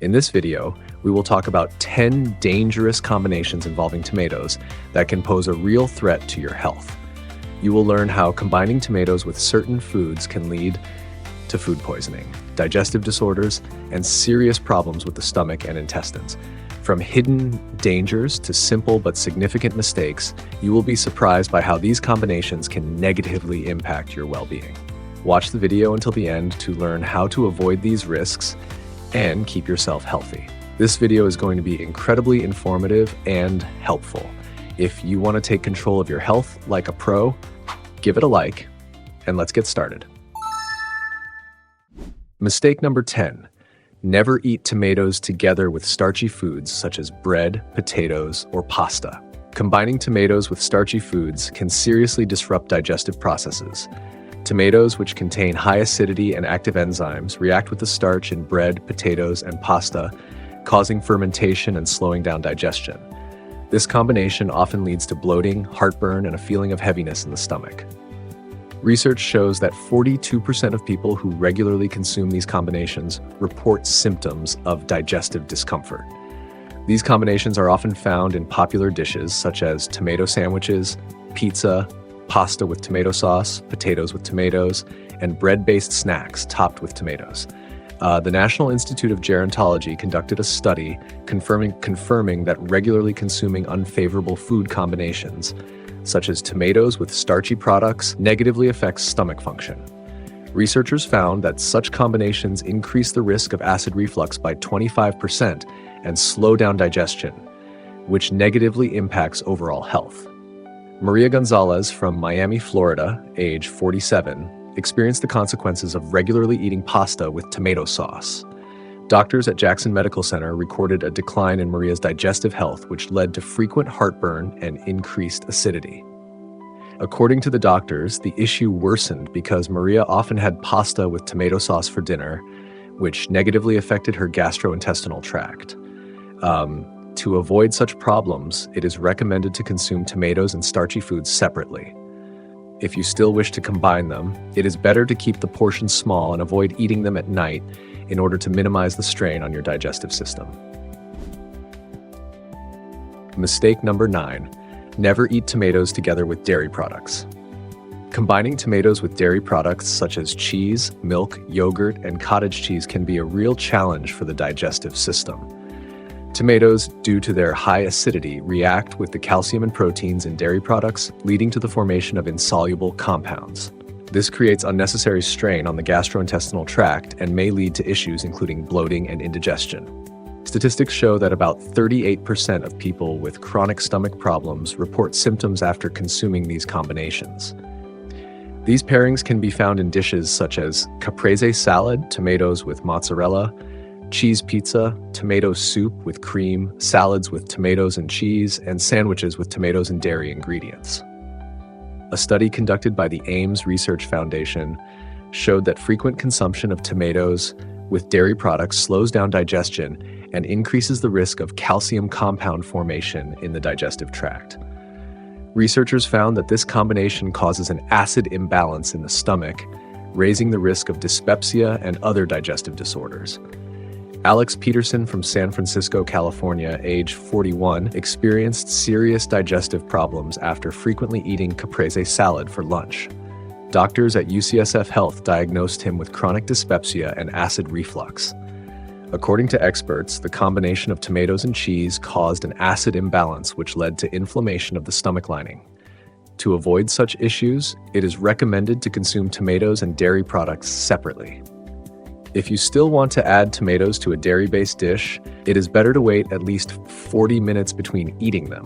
In this video, we will talk about 10 dangerous combinations involving tomatoes that can pose a real threat to your health. You will learn how combining tomatoes with certain foods can lead to food poisoning, digestive disorders, and serious problems with the stomach and intestines. From hidden dangers to simple but significant mistakes, you will be surprised by how these combinations can negatively impact your well-being. Watch the video until the end to learn how to avoid these risks and keep yourself healthy. This video is going to be incredibly informative and helpful. If you want to take control of your health like a pro, give it a like, and let's get started. Mistake number 10. Never eat tomatoes together with starchy foods such as bread, potatoes, or pasta. Combining tomatoes with starchy foods can seriously disrupt digestive processes. Tomatoes, which contain high acidity and active enzymes, react with the starch in bread, potatoes, and pasta, causing fermentation and slowing down digestion. This combination often leads to bloating, heartburn, and a feeling of heaviness in the stomach. Research shows that 42% of people who regularly consume these combinations report symptoms of digestive discomfort. These combinations are often found in popular dishes such as tomato sandwiches, pizza, pasta with tomato sauce, potatoes with tomatoes, and bread-based snacks topped with tomatoes. The National Institute of Gerontology conducted a study confirming that regularly consuming unfavorable food combinations, such as tomatoes with starchy products, negatively affects stomach function. Researchers found that such combinations increase the risk of acid reflux by 25% and slow down digestion, which negatively impacts overall health. Maria Gonzalez from Miami, Florida, age 47, experienced the consequences of regularly eating pasta with tomato sauce. Doctors at Jackson Medical Center recorded a decline in Maria's digestive health, which led to frequent heartburn and increased acidity. According to the doctors, the issue worsened because Maria often had pasta with tomato sauce for dinner, which negatively affected her gastrointestinal tract. To avoid such problems, it is recommended to consume tomatoes and starchy foods separately. If you still wish to combine them, it is better to keep the portions small and avoid eating them at night in order to minimize the strain on your digestive system. Mistake number 9. Never eat tomatoes together with dairy products. Combining tomatoes with dairy products such as cheese, milk, yogurt, and cottage cheese can be a real challenge for the digestive system. Tomatoes, due to their high acidity, react with the calcium and proteins in dairy products, leading to the formation of insoluble compounds. This creates unnecessary strain on the gastrointestinal tract and may lead to issues including bloating and indigestion. Statistics show that about 38% of people with chronic stomach problems report symptoms after consuming these combinations. These pairings can be found in dishes such as caprese salad, tomatoes with mozzarella, cheese pizza, tomato soup with cream, salads with tomatoes and cheese, and sandwiches with tomatoes and dairy ingredients. A study conducted by the Ames Research Foundation showed that frequent consumption of tomatoes with dairy products slows down digestion and increases the risk of calcium compound formation in the digestive tract. Researchers found that this combination causes an acid imbalance in the stomach, raising the risk of dyspepsia and other digestive disorders. Alex Peterson from San Francisco, California, age 41, experienced serious digestive problems after frequently eating caprese salad for lunch. Doctors at UCSF Health diagnosed him with chronic dyspepsia and acid reflux. According to experts, the combination of tomatoes and cheese caused an acid imbalance which led to inflammation of the stomach lining. To avoid such issues, it is recommended to consume tomatoes and dairy products separately. If you still want to add tomatoes to a dairy-based dish, it is better to wait at least 40 minutes between eating them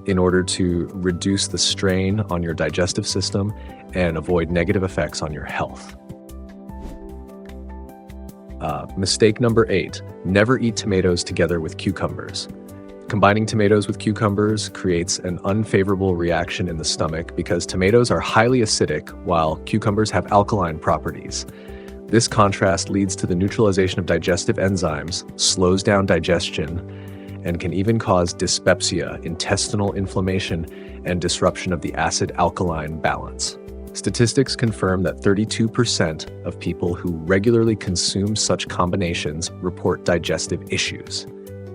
in order to reduce the strain on your digestive system and avoid negative effects on your health. Mistake number 8. Never eat tomatoes together with cucumbers. Combining tomatoes with cucumbers creates an unfavorable reaction in the stomach because tomatoes are highly acidic while cucumbers have alkaline properties. This contrast leads to the neutralization of digestive enzymes, slows down digestion, and can even cause dyspepsia, intestinal inflammation, and disruption of the acid-alkaline balance. Statistics confirm that 32% of people who regularly consume such combinations report digestive issues.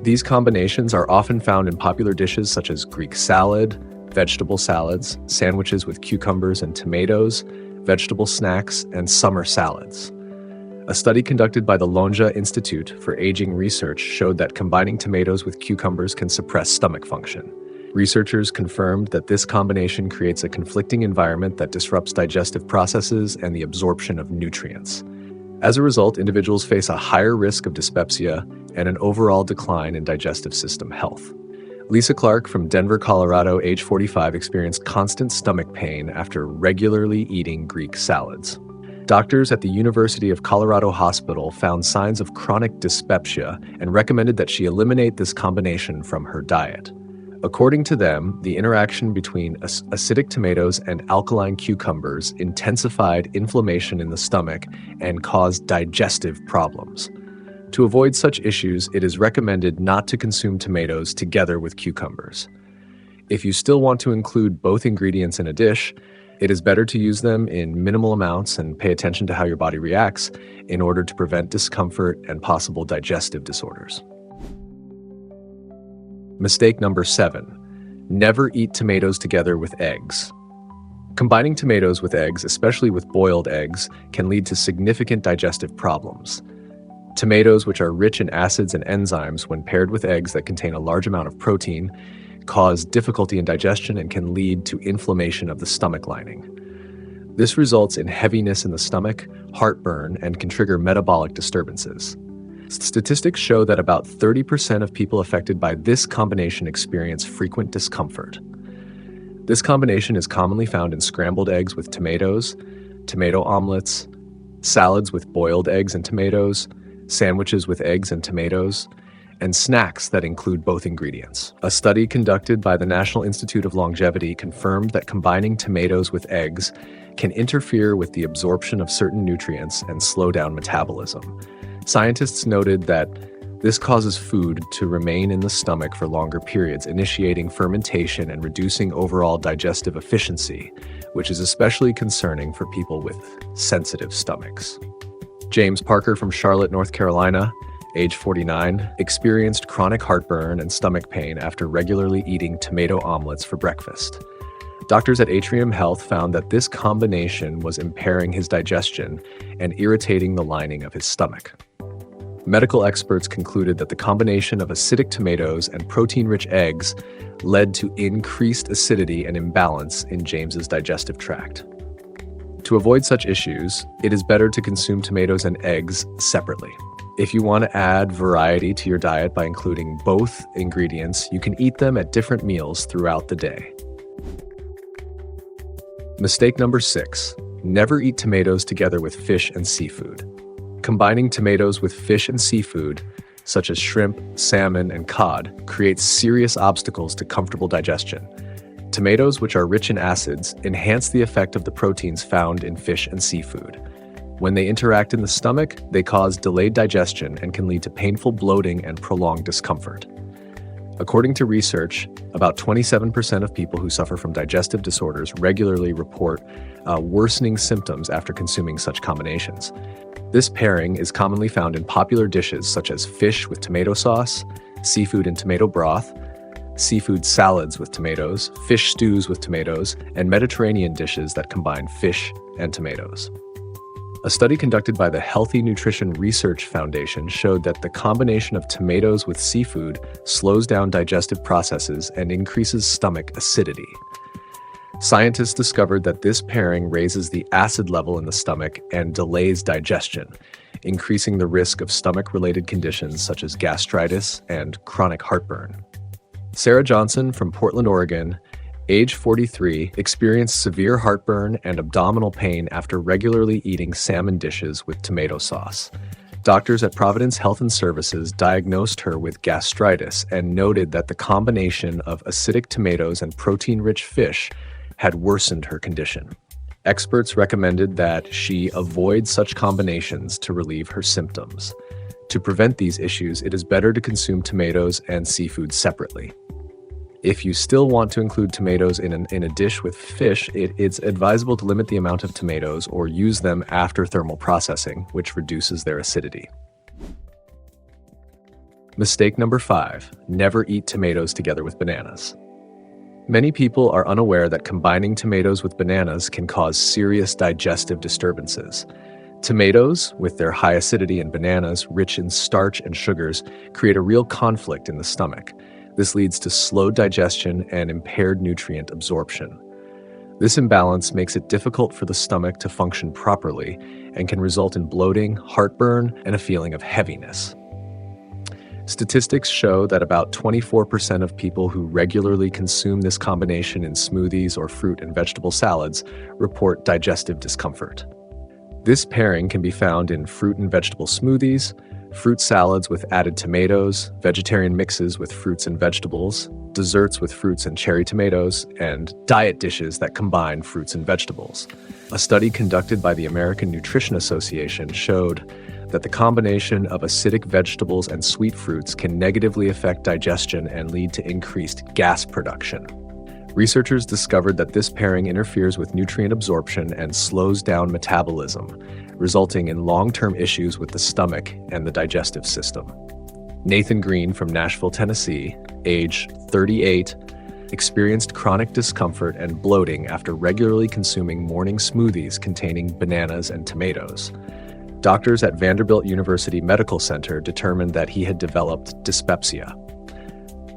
These combinations are often found in popular dishes such as Greek salad, vegetable salads, sandwiches with cucumbers and tomatoes, vegetable snacks, and summer salads. A study conducted by the Lonja Institute for Aging Research showed that combining tomatoes with cucumbers can suppress stomach function. Researchers confirmed that this combination creates a conflicting environment that disrupts digestive processes and the absorption of nutrients. As a result, individuals face a higher risk of dyspepsia and an overall decline in digestive system health. Lisa Clark from Denver, Colorado, age 45, experienced constant stomach pain after regularly eating Greek salads. Doctors at the University of Colorado Hospital found signs of chronic dyspepsia and recommended that she eliminate this combination from her diet. According to them, the interaction between acidic tomatoes and alkaline cucumbers intensified inflammation in the stomach and caused digestive problems. To avoid such issues, it is recommended not to consume tomatoes together with cucumbers. If you still want to include both ingredients in a dish, it is better to use them in minimal amounts and pay attention to how your body reacts in order to prevent discomfort and possible digestive disorders. Mistake number 7. Never eat tomatoes together with eggs. Combining tomatoes with eggs, especially with boiled eggs, can lead to significant digestive problems. Tomatoes, which are rich in acids and enzymes when paired with eggs that contain a large amount of protein, cause difficulty in digestion and can lead to inflammation of the stomach lining. This results in heaviness in the stomach, heartburn, and can trigger metabolic disturbances. Statistics show that about 30% of people affected by this combination experience frequent discomfort. This combination is commonly found in scrambled eggs with tomatoes, tomato omelets, salads with boiled eggs and tomatoes, sandwiches with eggs and tomatoes, and snacks that include both ingredients. A study conducted by the National Institute of Longevity confirmed that combining tomatoes with eggs can interfere with the absorption of certain nutrients and slow down metabolism. Scientists noted that this causes food to remain in the stomach for longer periods, initiating fermentation and reducing overall digestive efficiency, which is especially concerning for people with sensitive stomachs. James Parker from Charlotte, North Carolina, age 49, experienced chronic heartburn and stomach pain after regularly eating tomato omelets for breakfast. Doctors at Atrium Health found that this combination was impairing his digestion and irritating the lining of his stomach. Medical experts concluded that the combination of acidic tomatoes and protein-rich eggs led to increased acidity and imbalance in James's digestive tract. To avoid such issues, it is better to consume tomatoes and eggs separately. If you want to add variety to your diet by including both ingredients, you can eat them at different meals throughout the day. Mistake number 6. Never eat tomatoes together with fish and seafood. Combining tomatoes with fish and seafood, such as shrimp, salmon, and cod, creates serious obstacles to comfortable digestion. Tomatoes, which are rich in acids, enhance the effect of the proteins found in fish and seafood. When they interact in the stomach, they cause delayed digestion and can lead to painful bloating and prolonged discomfort. According to research, about 27% of people who suffer from digestive disorders regularly report worsening symptoms after consuming such combinations. This pairing is commonly found in popular dishes such as fish with tomato sauce, seafood and tomato broth, seafood salads with tomatoes, fish stews with tomatoes, and Mediterranean dishes that combine fish and tomatoes. A study conducted by the Healthy Nutrition Research Foundation showed that the combination of tomatoes with seafood slows down digestive processes and increases stomach acidity. Scientists discovered that this pairing raises the acid level in the stomach and delays digestion, increasing the risk of stomach-related conditions such as gastritis and chronic heartburn. Sarah Johnson from Portland, Oregon, age 43, experienced severe heartburn and abdominal pain after regularly eating salmon dishes with tomato sauce. Doctors at Providence Health and Services diagnosed her with gastritis and noted that the combination of acidic tomatoes and protein-rich fish had worsened her condition. Experts recommended that she avoid such combinations to relieve her symptoms. To prevent these issues, it is better to consume tomatoes and seafood separately. If you still want to include tomatoes in a dish with fish, it's advisable to limit the amount of tomatoes or use them after thermal processing, which reduces their acidity. Mistake number 5, never eat tomatoes together with bananas. Many people are unaware that combining tomatoes with bananas can cause serious digestive disturbances. Tomatoes, with their high acidity, and bananas, rich in starch and sugars, create a real conflict in the stomach. This leads to slow digestion and impaired nutrient absorption. This imbalance makes it difficult for the stomach to function properly and can result in bloating, heartburn, and a feeling of heaviness. Statistics show that about 24% of people who regularly consume this combination in smoothies or fruit and vegetable salads report digestive discomfort. This pairing can be found in fruit and vegetable smoothies, fruit salads with added tomatoes, vegetarian mixes with fruits and vegetables, desserts with fruits and cherry tomatoes, and diet dishes that combine fruits and vegetables. A study conducted by the American Nutrition Association showed that the combination of acidic vegetables and sweet fruits can negatively affect digestion and lead to increased gas production. Researchers discovered that this pairing interferes with nutrient absorption and slows down metabolism, resulting in long-term issues with the stomach and the digestive system. Nathan Green from Nashville, Tennessee, age 38, experienced chronic discomfort and bloating after regularly consuming morning smoothies containing bananas and tomatoes. Doctors at Vanderbilt University Medical Center determined that he had developed dyspepsia.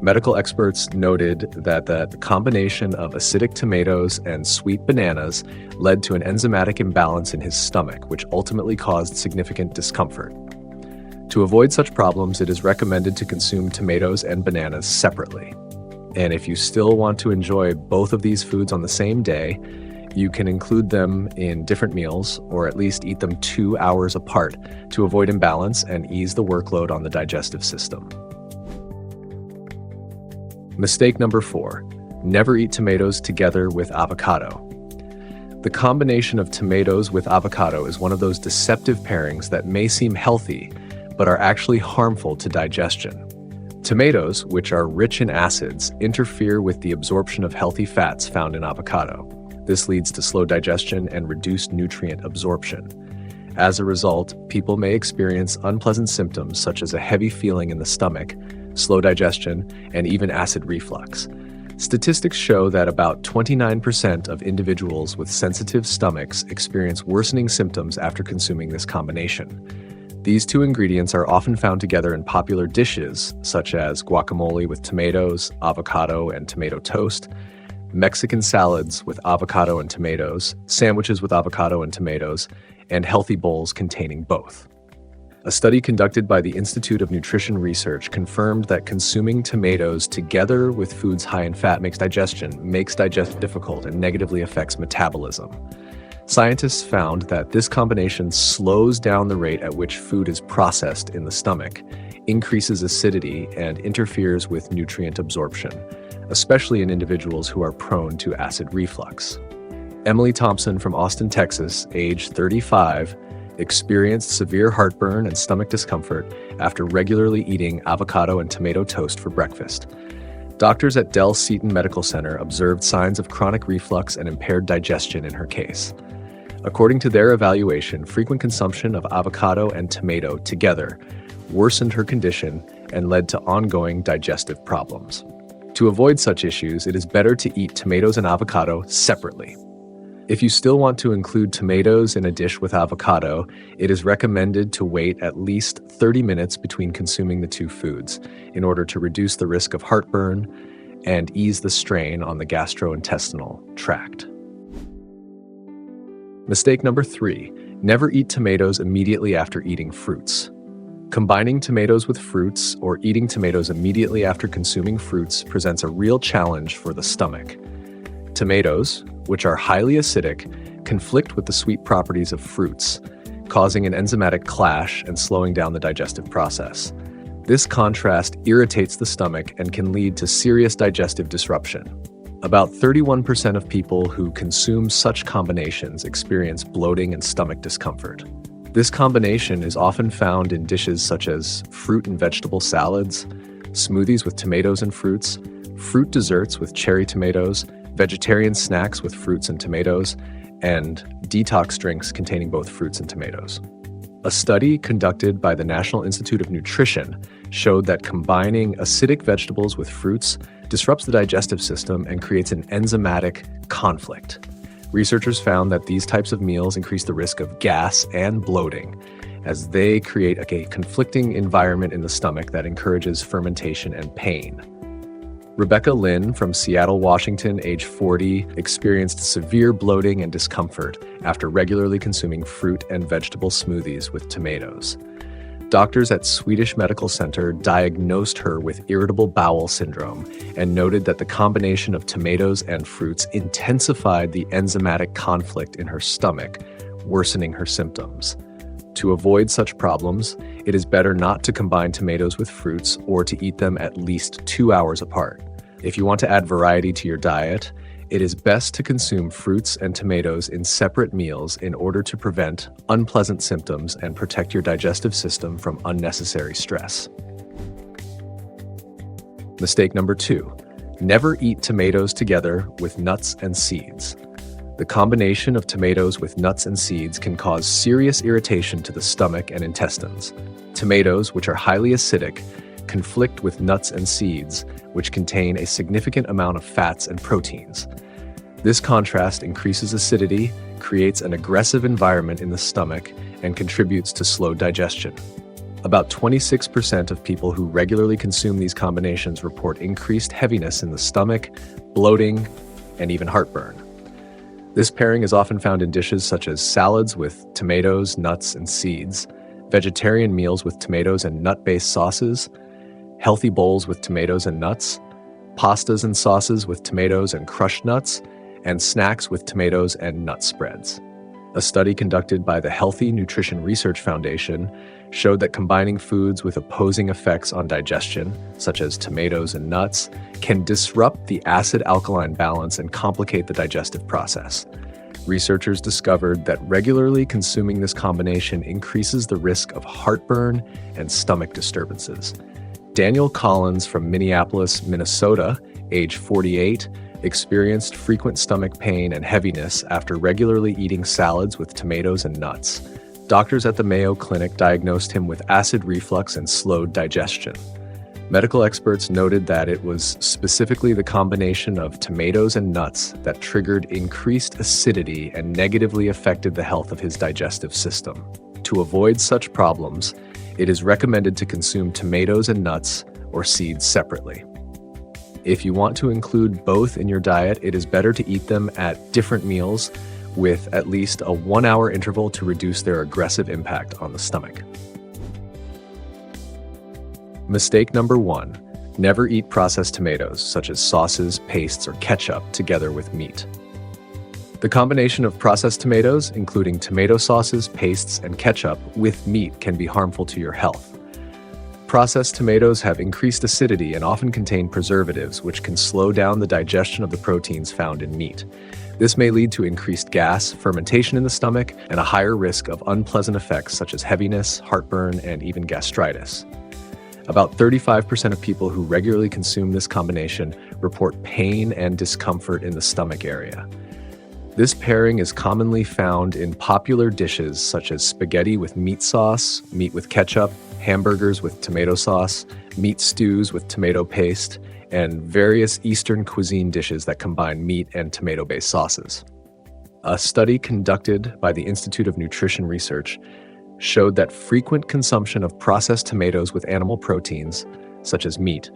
Medical experts noted that the combination of acidic tomatoes and sweet bananas led to an enzymatic imbalance in his stomach, which ultimately caused significant discomfort. To avoid such problems, it is recommended to consume tomatoes and bananas separately. And if you still want to enjoy both of these foods on the same day, you can include them in different meals or at least eat them 2 hours apart to avoid imbalance and ease the workload on the digestive system. Mistake number 4, never eat tomatoes together with avocado. The combination of tomatoes with avocado is one of those deceptive pairings that may seem healthy, but are actually harmful to digestion. Tomatoes, which are rich in acids, interfere with the absorption of healthy fats found in avocado. This leads to slow digestion and reduced nutrient absorption. As a result, people may experience unpleasant symptoms such as a heavy feeling in the stomach, slow digestion, and even acid reflux. Statistics show that about 29% of individuals with sensitive stomachs experience worsening symptoms after consuming this combination. These two ingredients are often found together in popular dishes such as guacamole with tomatoes, avocado and tomato toast, Mexican salads with avocado and tomatoes, sandwiches with avocado and tomatoes, and healthy bowls containing both. A study conducted by the Institute of Nutrition Research confirmed that consuming tomatoes together with foods high in fat makes digestion difficult and negatively affects metabolism. Scientists found that this combination slows down the rate at which food is processed in the stomach, increases acidity, and interferes with nutrient absorption, especially in individuals who are prone to acid reflux. Emily Thompson from Austin, Texas, age 35, experienced severe heartburn and stomach discomfort after regularly eating avocado and tomato toast for breakfast. Doctors at Dell Seton Medical Center observed signs of chronic reflux and impaired digestion in her case. According to their evaluation, frequent consumption of avocado and tomato together worsened her condition and led to ongoing digestive problems. To avoid such issues, it is better to eat tomatoes and avocado separately. If you still want to include tomatoes in a dish with avocado, it is recommended to wait at least 30 minutes between consuming the two foods in order to reduce the risk of heartburn and ease the strain on the gastrointestinal tract. Mistake number 3, never eat tomatoes immediately after eating fruits. Combining tomatoes with fruits or eating tomatoes immediately after consuming fruits presents a real challenge for the stomach. Tomatoes, which are highly acidic, conflict with the sweet properties of fruits, causing an enzymatic clash and slowing down the digestive process. This contrast irritates the stomach and can lead to serious digestive disruption. About 31% of people who consume such combinations experience bloating and stomach discomfort. This combination is often found in dishes such as fruit and vegetable salads, smoothies with tomatoes and fruits, fruit desserts with cherry tomatoes, vegetarian snacks with fruits and tomatoes, and detox drinks containing both fruits and tomatoes. A study conducted by the National Institute of Nutrition showed that combining acidic vegetables with fruits disrupts the digestive system and creates an enzymatic conflict. Researchers found that these types of meals increase the risk of gas and bloating, as they create a conflicting environment in the stomach that encourages fermentation and pain. Rebecca Lynn from Seattle, Washington, age 40, experienced severe bloating and discomfort after regularly consuming fruit and vegetable smoothies with tomatoes. Doctors at Swedish Medical Center diagnosed her with irritable bowel syndrome and noted that the combination of tomatoes and fruits intensified the enzymatic conflict in her stomach, worsening her symptoms. To avoid such problems, it is better not to combine tomatoes with fruits or to eat them at least 2 hours apart. If you want to add variety to your diet, it is best to consume fruits and tomatoes in separate meals in order to prevent unpleasant symptoms and protect your digestive system from unnecessary stress. Mistake number 2, never eat tomatoes together with nuts and seeds. The combination of tomatoes with nuts and seeds can cause serious irritation to the stomach and intestines. Tomatoes, which are highly acidic, conflict with nuts and seeds, which contain a significant amount of fats and proteins. This contrast increases acidity, creates an aggressive environment in the stomach, and contributes to slow digestion. About 26% of people who regularly consume these combinations report increased heaviness in the stomach, bloating, and even heartburn. This pairing is often found in dishes such as salads with tomatoes, nuts, and seeds, vegetarian meals with tomatoes and nut-based sauces, healthy bowls with tomatoes and nuts, pastas and sauces with tomatoes and crushed nuts, and snacks with tomatoes and nut spreads. A study conducted by the Healthy Nutrition Research Foundation showed that combining foods with opposing effects on digestion, such as tomatoes and nuts, can disrupt the acid-alkaline balance and complicate the digestive process. Researchers discovered that regularly consuming this combination increases the risk of heartburn and stomach disturbances. Daniel Collins from Minneapolis, Minnesota, age 48, experienced frequent stomach pain and heaviness after regularly eating salads with tomatoes and nuts. Doctors at the Mayo Clinic diagnosed him with acid reflux and slowed digestion. Medical experts noted that it was specifically the combination of tomatoes and nuts that triggered increased acidity and negatively affected the health of his digestive system. To avoid such problems, it is recommended to consume tomatoes and nuts or seeds separately. If you want to include both in your diet, it is better to eat them at different meals with at least a 1-hour interval to reduce their aggressive impact on the stomach. Mistake number 1, never eat processed tomatoes, such as sauces, pastes, or ketchup, together with meat. The combination of processed tomatoes, including tomato sauces, pastes, and ketchup, with meat can be harmful to your health. Processed tomatoes have increased acidity and often contain preservatives, which can slow down the digestion of the proteins found in meat. This may lead to increased gas, fermentation in the stomach, and a higher risk of unpleasant effects such as heaviness, heartburn, and even gastritis. About 35% of people who regularly consume this combination report pain and discomfort in the stomach area. This pairing is commonly found in popular dishes such as spaghetti with meat sauce, meat with ketchup, hamburgers with tomato sauce, meat stews with tomato paste, and various Eastern cuisine dishes that combine meat and tomato-based sauces. A study conducted by the Institute of Nutrition Research showed that frequent consumption of processed tomatoes with animal proteins, such as meat,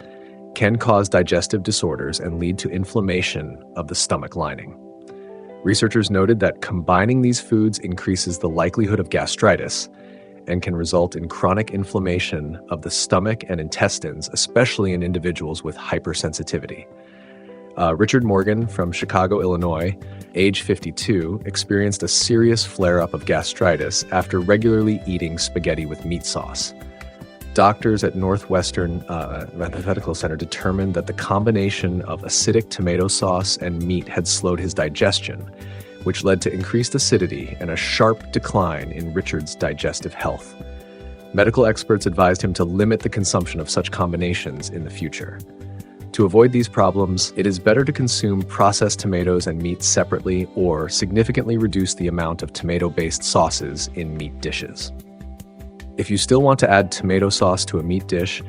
can cause digestive disorders and lead to inflammation of the stomach lining. Researchers noted that combining these foods increases the likelihood of gastritis and can result in chronic inflammation of the stomach and intestines, especially in individuals with hypersensitivity. Richard Morgan from Chicago, Illinois, age 52, experienced a serious flare-up of gastritis after regularly eating spaghetti with meat sauce. Doctors at Northwestern Medical Center determined that the combination of acidic tomato sauce and meat had slowed his digestion, which led to increased acidity and a sharp decline in Richard's digestive health. Medical experts advised him to limit the consumption of such combinations in the future. To avoid these problems, it is better to consume processed tomatoes and meat separately or significantly reduce the amount of tomato-based sauces in meat dishes. If you still want to add tomato sauce to a meat dish,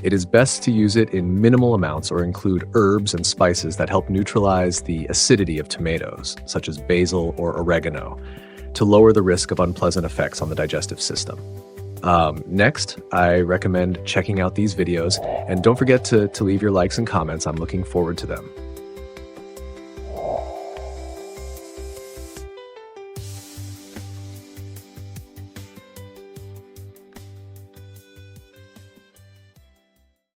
it is best to use it in minimal amounts or include herbs and spices that help neutralize the acidity of tomatoes, such as basil or oregano, to lower the risk of unpleasant effects on the digestive system. Next, I recommend checking out these videos, and don't forget to leave your likes and comments. I'm looking forward to them.